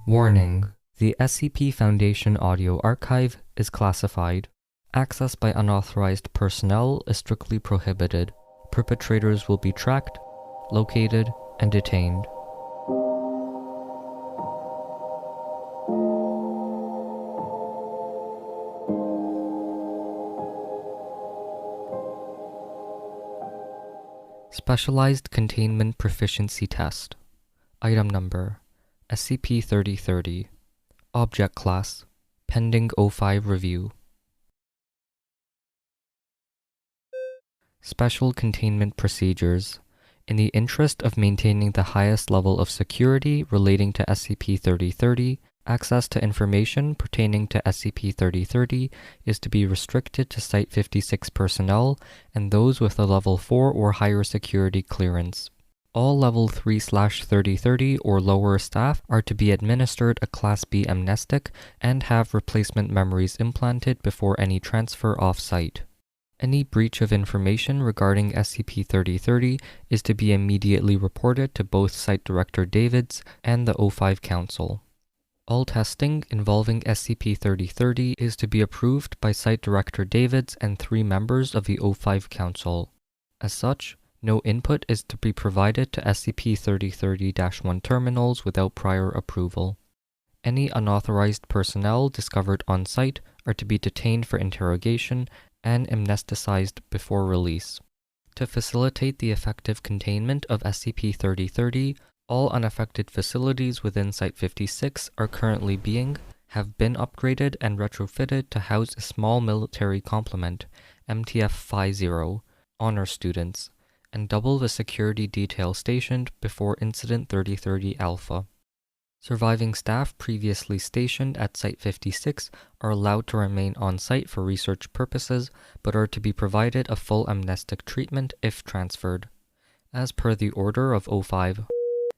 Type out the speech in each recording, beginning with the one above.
Warning: the SCP Foundation audio archive is classified. Access by unauthorized personnel is strictly prohibited. Perpetrators will be tracked, located, and detained. Specialized Containment Proficiency Test. Item Number: SCP-3030. Object Class: Pending O5 Review. Special Containment Procedures. In the interest of maintaining the highest level of security relating to SCP-3030, access to information pertaining to SCP-3030 is to be restricted to Site-56 personnel and those with a Level 4 or higher security clearance. All Level 3/3030 or lower staff are to be administered a Class B amnestic and have replacement memories implanted before any transfer off-site. Any breach of information regarding SCP-3030 is to be immediately reported to both Site Director Davids and the O5 Council. All testing involving SCP-3030 is to be approved by Site Director Davids and 3 members of the O5 Council. As such, no input is to be provided to SCP-3030-1 terminals without prior approval. Any unauthorized personnel discovered on site are to be detained for interrogation and amnesticized before release. To facilitate the effective containment of SCP-3030, all unaffected facilities within Site-56 are currently have been upgraded and retrofitted to house a small military complement, MTF-50, honor students, and double the security detail stationed before Incident 3030 Alpha. Surviving staff previously stationed at Site-56 are allowed to remain on site for research purposes, but are to be provided a full amnestic treatment if transferred. As per the order of O5,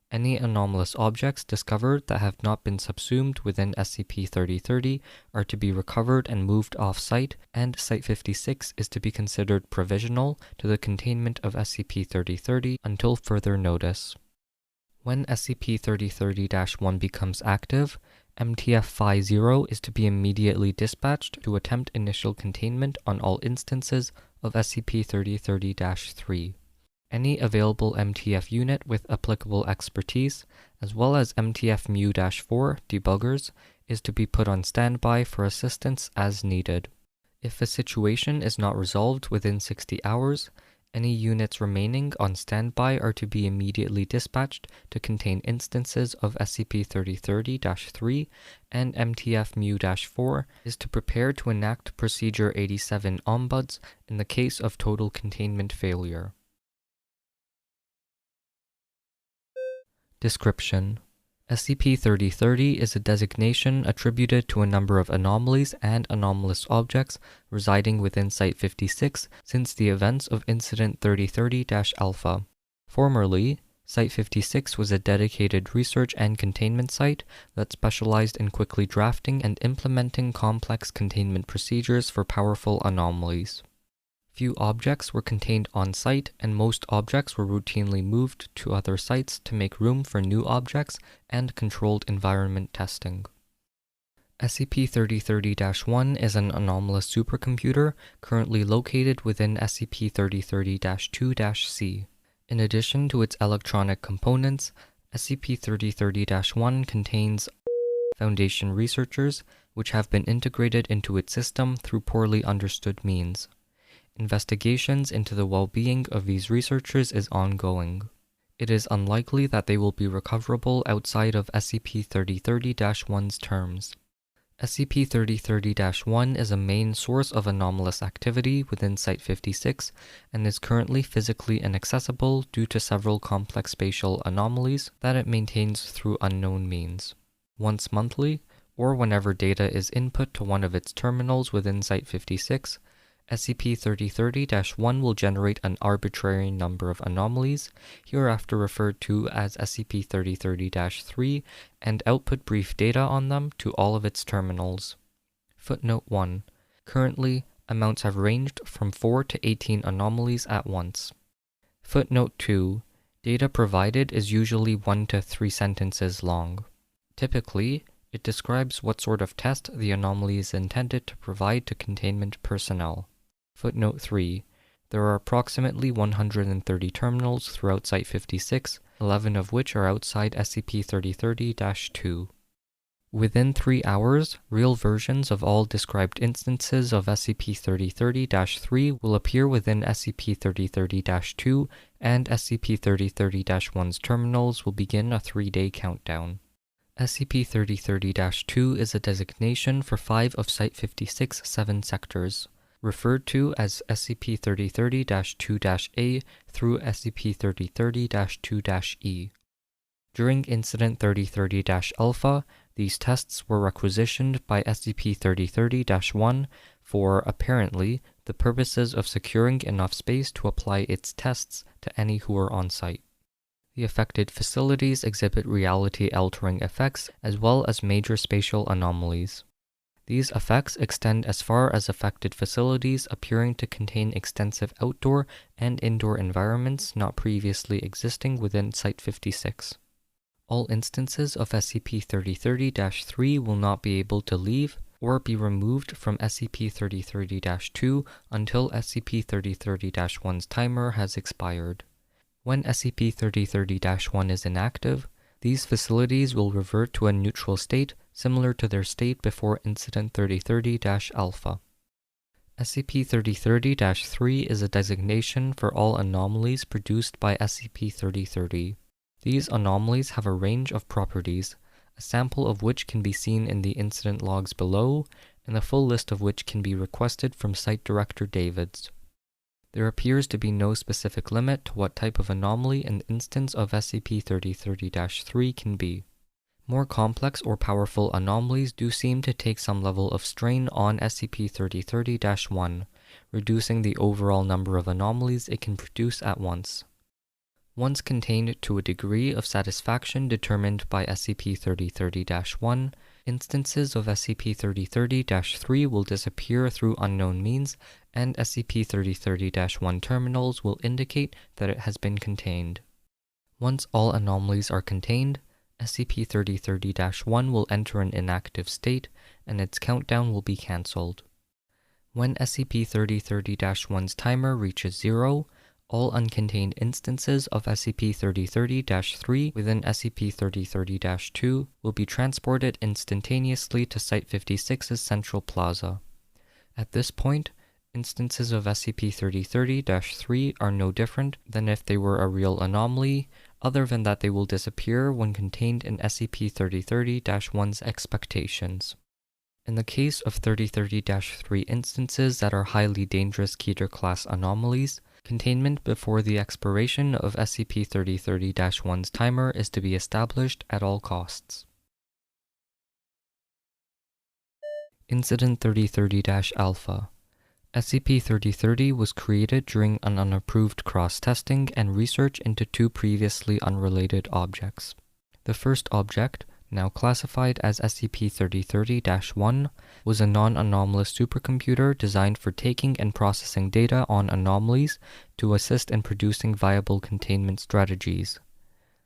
any anomalous objects discovered that have not been subsumed within SCP-3030 are to be recovered and moved off-site, and Site-56 is to be considered provisional to the containment of SCP-3030 until further notice. When SCP-3030-1 becomes active, MTF-50 is to be immediately dispatched to attempt initial containment on all instances of SCP-3030-3. Any available MTF unit with applicable expertise, as well as MTF-4 debuggers, is to be put on standby for assistance as needed. If a situation is not resolved within 60 hours, any units remaining on standby are to be immediately dispatched to contain instances of SCP-3030-3, and MTF-4 is to prepare to enact Procedure 87 Ombuds in the case of total containment failure. Description: SCP-3030 is a designation attributed to a number of anomalies and anomalous objects residing within Site-56 since the events of Incident 3030-Alpha. Formerly, Site-56 was a dedicated research and containment site that specialized in quickly drafting and implementing complex containment procedures for powerful anomalies. Few objects were contained on site, and most objects were routinely moved to other sites to make room for new objects and controlled environment testing. SCP-3030-1 is an anomalous supercomputer currently located within SCP-3030-2-C. In addition to its electronic components, SCP-3030-1 contains Foundation researchers, which have been integrated into its system through poorly understood means. Investigations into the well-being of these researchers is ongoing. It is unlikely that they will be recoverable outside of SCP-3030-1's terms. SCP-3030-1 is a main source of anomalous activity within Site-56 and is currently physically inaccessible due to several complex spatial anomalies that it maintains through unknown means. Once monthly, or whenever data is input to one of its terminals within Site-56, SCP-3030-1 will generate an arbitrary number of anomalies, hereafter referred to as SCP-3030-3, and output brief data on them to all of its terminals. Footnote 1. Currently, amounts have ranged from 4 to 18 anomalies at once. Footnote 2. Data provided is usually 1 to 3 sentences long. Typically, it describes what sort of test the anomaly is intended to provide to containment personnel. Footnote 3. There are approximately 130 terminals throughout Site-56, 11 of which are outside SCP-3030-2. Within 3 hours, real versions of all described instances of SCP-3030-3 will appear within SCP-3030-2, and SCP-3030-1's terminals will begin a 3-day countdown. SCP-3030-2 is a designation for 5 of Site-56's 7 sectors, referred to as SCP-3030-2-A through SCP-3030-2-E. During Incident 3030-Alpha, these tests were requisitioned by SCP-3030-1 for, apparently, the purposes of securing enough space to apply its tests to any who were on site. The affected facilities exhibit reality-altering effects as well as major spatial anomalies. These effects extend as far as affected facilities appearing to contain extensive outdoor and indoor environments not previously existing within Site-56. All instances of SCP-3030-3 will not be able to leave or be removed from SCP-3030-2 until SCP-3030-1's timer has expired. When SCP-3030-1 is inactive, these facilities will revert to a neutral state similar to their state before Incident 3030-Alpha. SCP-3030-3 is a designation for all anomalies produced by SCP-3030. These anomalies have a range of properties, a sample of which can be seen in the incident logs below, and the full list of which can be requested from Site Director Davids. There appears to be no specific limit to what type of anomaly an instance of SCP-3030-3 can be. More complex or powerful anomalies do seem to take some level of strain on SCP-3030-1, reducing the overall number of anomalies it can produce at once. Once contained to a degree of satisfaction determined by SCP-3030-1, instances of SCP-3030-3 will disappear through unknown means, and SCP-3030-1 terminals will indicate that it has been contained. Once all anomalies are contained, SCP-3030-1 will enter an inactive state, and its countdown will be cancelled. When SCP-3030-1's timer reaches 0, all uncontained instances of SCP-3030-3 within SCP-3030-2 will be transported instantaneously to Site-56's Central Plaza. At this point, instances of SCP-3030-3 are no different than if they were a real anomaly, other than that they will disappear when contained in SCP-3030-1's expectations. In the case of 3030-3 instances that are highly dangerous Keter-class anomalies, containment before the expiration of SCP-3030-1's timer is to be established at all costs. Incident 3030-Alpha. SCP-3030 was created during an unapproved cross-testing and research into 2 previously unrelated objects. The first object, now classified as SCP-3030-1, was a non-anomalous supercomputer designed for taking and processing data on anomalies to assist in producing viable containment strategies.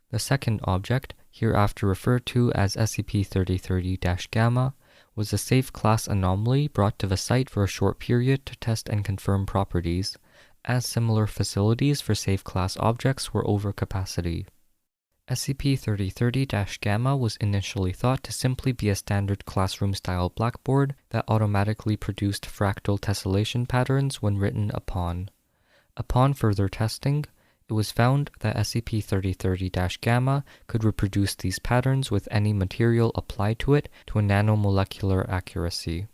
The second object, hereafter referred to as SCP-3030-Gamma, was a safe class anomaly brought to the site for a short period to test and confirm properties, as similar facilities for safe class objects were over capacity. SCP-3030-Gamma was initially thought to simply be a standard classroom-style blackboard that automatically produced fractal tessellation patterns when written upon. Upon further testing, it was found that SCP-3030-Gamma could reproduce these patterns with any material applied to it to a nanomolecular accuracy.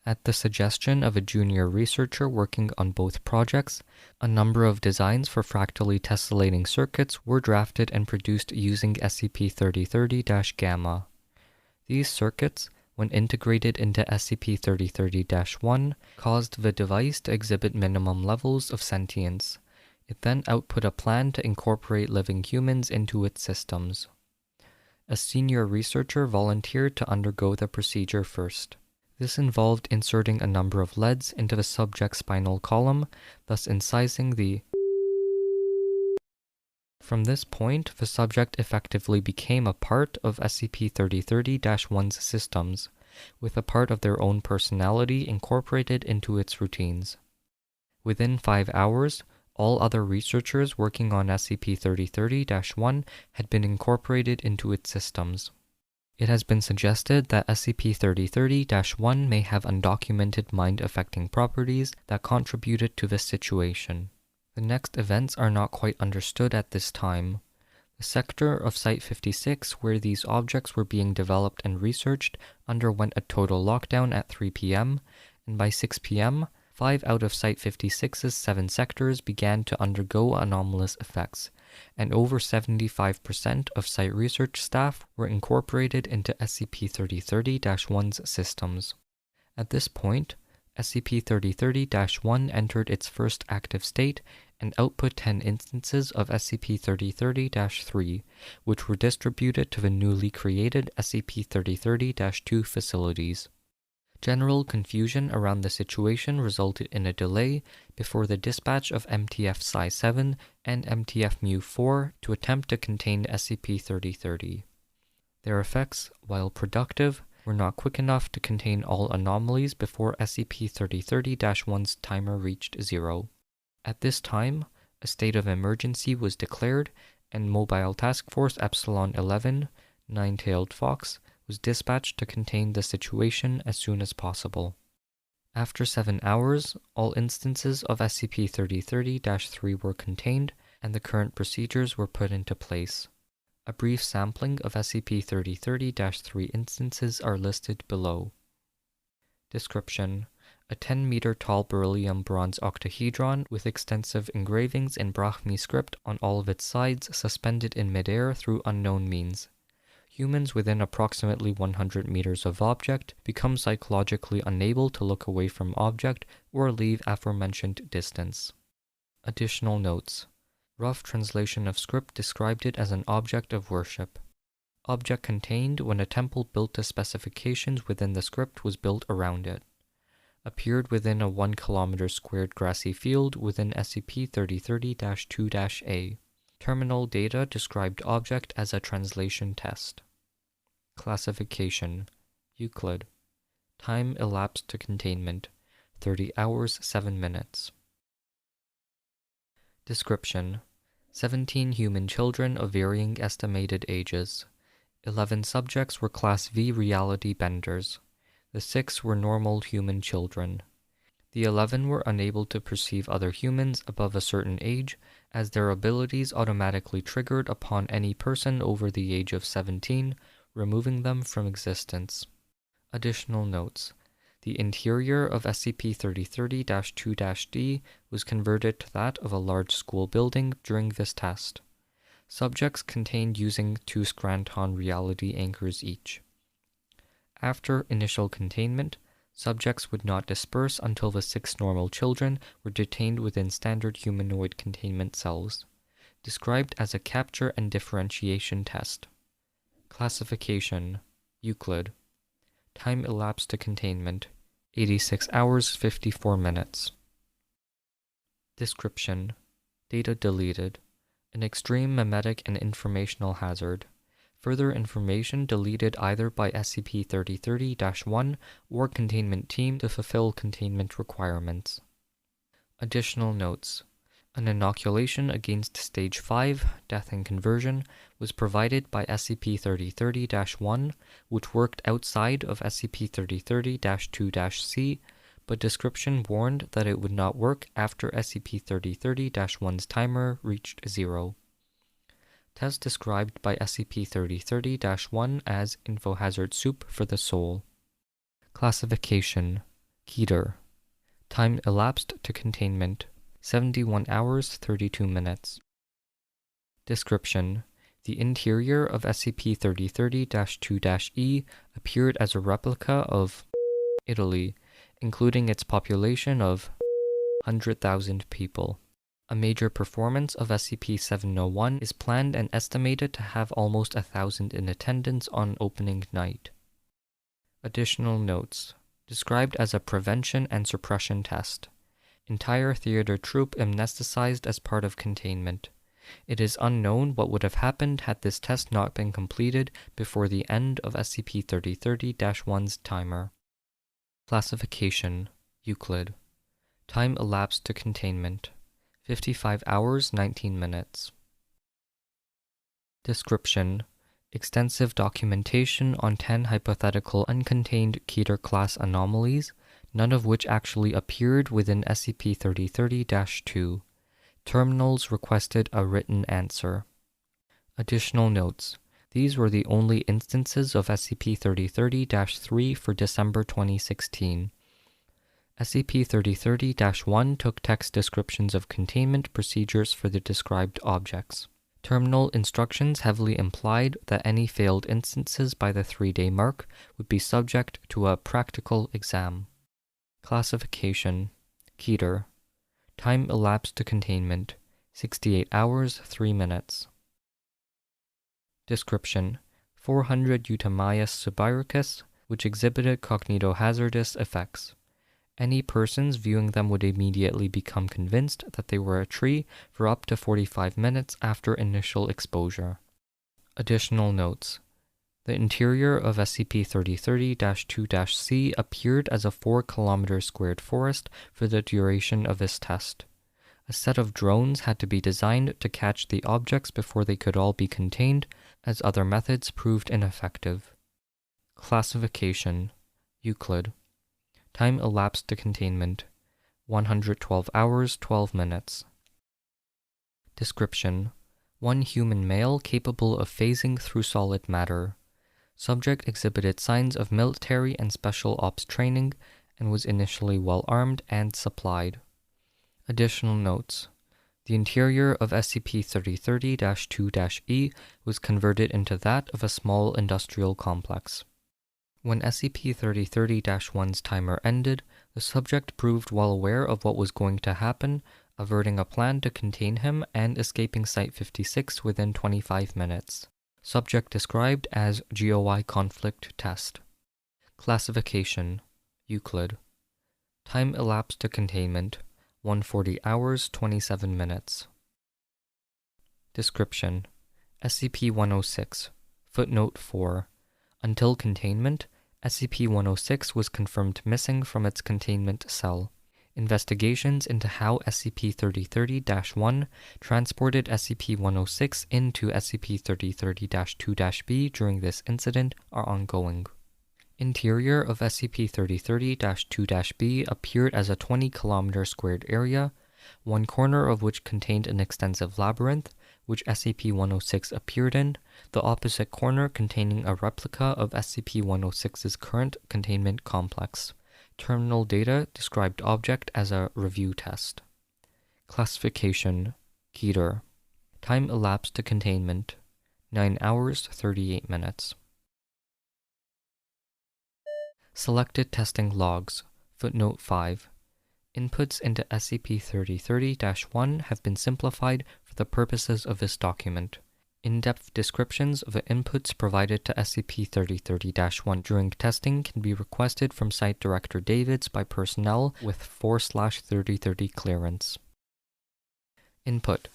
At the suggestion of a junior researcher working on both projects, a number of designs for fractally tessellating circuits were drafted and produced using SCP-3030-Gamma. These circuits, when integrated into SCP-3030-1, caused the device to exhibit minimum levels of sentience. It then output a plan to incorporate living humans into its systems. A senior researcher volunteered to undergo the procedure first. This involved inserting a number of leads into the subject's spinal column, thus incising the From this point, the subject effectively became a part of SCP-3030-1's systems, with a part of their own personality incorporated into its routines. Within 5 hours, all other researchers working on SCP-3030-1 had been incorporated into its systems. It has been suggested that SCP-3030-1 may have undocumented mind-affecting properties that contributed to this situation. The next events are not quite understood at this time. The sector of Site-56 where these objects were being developed and researched underwent a total lockdown at 3 p.m., and by 6 p.m., 5 out of Site-56's 7 sectors began to undergo anomalous effects, and over 75% of site research staff were incorporated into SCP-3030-1's systems. At this point, SCP-3030-1 entered its first active state and output 10 instances of SCP-3030-3, which were distributed to the newly created SCP-3030-2 facilities. General confusion around the situation resulted in a delay before the dispatch of MTF Psi-7 and MTF Mu-4 to attempt to contain SCP-3030. Their effects, while productive, were not quick enough to contain all anomalies before SCP-3030-1's timer reached 0. At this time, a state of emergency was declared, and Mobile Task Force Epsilon-11, Nine-Tailed Fox, was dispatched to contain the situation as soon as possible. After 7 hours, all instances of SCP-3030-3 were contained, and the current procedures were put into place. A brief sampling of SCP-3030-3 instances are listed below. Description: a 10-meter tall beryllium bronze octahedron with extensive engravings in Brahmi script on all of its sides suspended in midair through unknown means. Humans within approximately 100 meters of object become psychologically unable to look away from object or leave aforementioned distance. Additional notes. Rough translation of script described it as an object of worship. Object contained when a temple built to specifications within the script was built around it. Appeared within a 1 km squared grassy field within SCP-3030-2-A. Terminal data described object as a translation test. Classification: Euclid. Time elapsed to containment: 30 hours 7 minutes. Description: 17 human children of varying estimated ages. 11 subjects were Class V reality benders. The 6 were normal human children. The 11 were unable to perceive other humans above a certain age, as their abilities automatically triggered upon any person over the age of 17, removing them from existence. Additional notes. The interior of SCP-3030-2-D was converted to that of a large school building during this test. Subjects contained using 2 Scranton reality anchors each. After initial containment, subjects would not disperse until the 6 normal children were detained within standard humanoid containment cells, described as a capture and differentiation test. Classification: Euclid. Time elapsed to containment: 86 hours 54 minutes. Description: data deleted. An extreme memetic and informational hazard. Further information deleted either by SCP-3030-1 or containment team to fulfill containment requirements. Additional notes. An inoculation against Stage 5, Death and Conversion, was provided by SCP-3030-1, which worked outside of SCP-3030-2-C, but description warned that it would not work after SCP-3030-1's timer reached 0. Test described by SCP-3030-1 as Infohazard Soup for the Soul. Classification: Keter. Time elapsed to containment: 71 hours 32 minutes. Description: the interior of SCP-3030-2-E appeared as a replica of Italy, including its population of 100,000 people. A major performance of SCP-701 is planned and estimated to have almost 1,000 in attendance on opening night. Additional notes. Described as a prevention and suppression test. Entire theater troupe amnesticized as part of containment. It is unknown what would have happened had this test not been completed before the end of SCP-3030-1's timer. Classification: Euclid. Time elapsed to containment: 55 hours 19 minutes. Description: extensive documentation on 10 hypothetical uncontained Keter-class anomalies, none of which actually appeared within SCP-3030-2. Terminals requested a written answer. Additional notes: these were the only instances of SCP-3030-3 for December 2016. SCP-3030-1 took text descriptions of containment procedures for the described objects. Terminal instructions heavily implied that any failed instances by the 3-day mark would be subject to a practical exam. Classification: Keter. Time elapsed to containment: 68 hours 3 minutes. Description: 400 Eutymius subiricus, which exhibited cognitohazardous effects. Any persons viewing them would immediately become convinced that they were a tree for up to 45 minutes after initial exposure. Additional notes: the interior of SCP-3030-2-C appeared as a 4 km² forest for the duration of this test. A set of drones had to be designed to catch the objects before they could all be contained, as other methods proved ineffective. Classification: Euclid. Time elapsed to containment: 112 hours 12 minutes. Description: one human male capable of phasing through solid matter. Subject exhibited signs of military and special ops training and was initially well armed and supplied. Additional notes: the interior of SCP-3030-2-E was converted into that of a small industrial complex. When SCP-3030-1's timer ended, the subject proved well aware of what was going to happen, averting a plan to contain him and escaping Site-56 within 25 minutes. Subject described as GOI conflict test. Classification: Euclid. Time elapsed to containment: 140 hours 27 minutes. Description: SCP-106. Footnote 4. Until containment, SCP-106 was confirmed missing from its containment cell. Investigations into how SCP-3030-1 transported SCP-106 into SCP-3030-2-B during this incident are ongoing. Interior of SCP-3030-2-B appeared as a 20 km² area, one corner of which contained an extensive labyrinth, which SCP-106 appeared in, the opposite corner containing a replica of SCP-106's current containment complex. Terminal data described object as a review test. Classification: Keter. Time elapsed to containment: 9 hours 38 minutes. Selected testing logs. Footnote 5. Inputs into SCP-3030-1 have been simplified for the purposes of this document. In-depth descriptions of the inputs provided to SCP-3030-1 during testing can be requested from Site Director Davids by personnel with 4/3030 clearance. Input: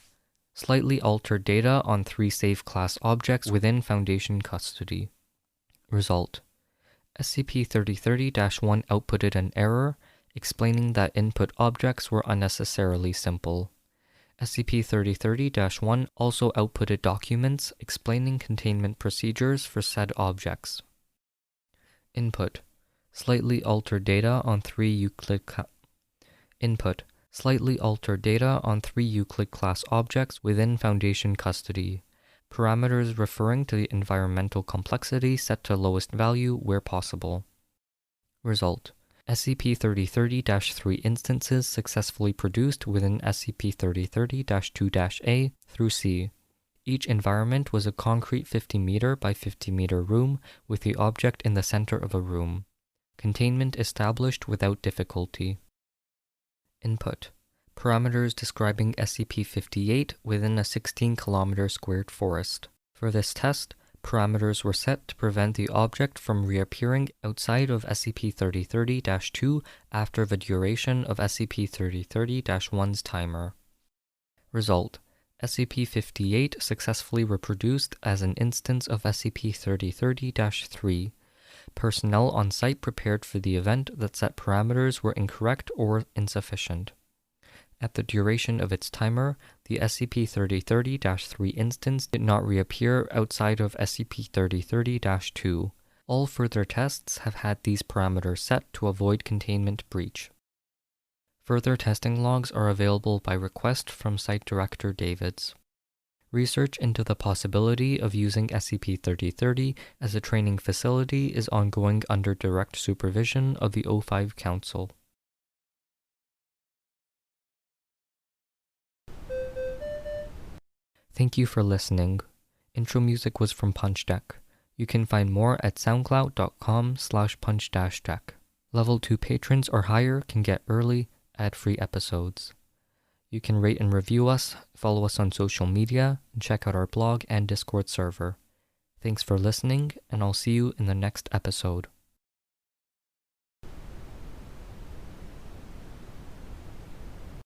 slightly altered data on 3 safe class objects within Foundation custody. Result: SCP-3030-1 outputted an error explaining that input objects were unnecessarily simple. SCP-3030-1 also outputted documents explaining containment procedures for said objects. Input: slightly altered data on 3 Euclid Input: slightly altered data on 3 Euclid class objects within Foundation custody. Parameters referring to the environmental complexity set to lowest value where possible. Result: SCP-3030-3 instances successfully produced within SCP-3030-2-A through C. Each environment was a concrete 50-meter by 50-meter room with the object in the center of a room. Containment established without difficulty. Input: parameters describing SCP-58 within a 16 km² forest. For this test, parameters were set to prevent the object from reappearing outside of SCP-3030-2 after the duration of SCP-3030-1's timer. Result: SCP-58 successfully reproduced as an instance of SCP-3030-3. Personnel on site prepared for the event that set parameters were incorrect or insufficient. At the duration of its timer, the SCP-3030-3 instance did not reappear outside of SCP-3030-2. All further tests have had these parameters set to avoid containment breach. Further testing logs are available by request from Site Director Davids. Research into the possibility of using SCP-3030 as a training facility is ongoing under direct supervision of the O5 Council. Thank you for listening. Intro music was from Punch Deck. You can find more at soundcloud.com/punch-deck. Level 2 patrons or higher can get early, ad-free episodes. You can rate and review us, follow us on social media, and check out our blog and Discord server. Thanks for listening, and I'll see you in the next episode.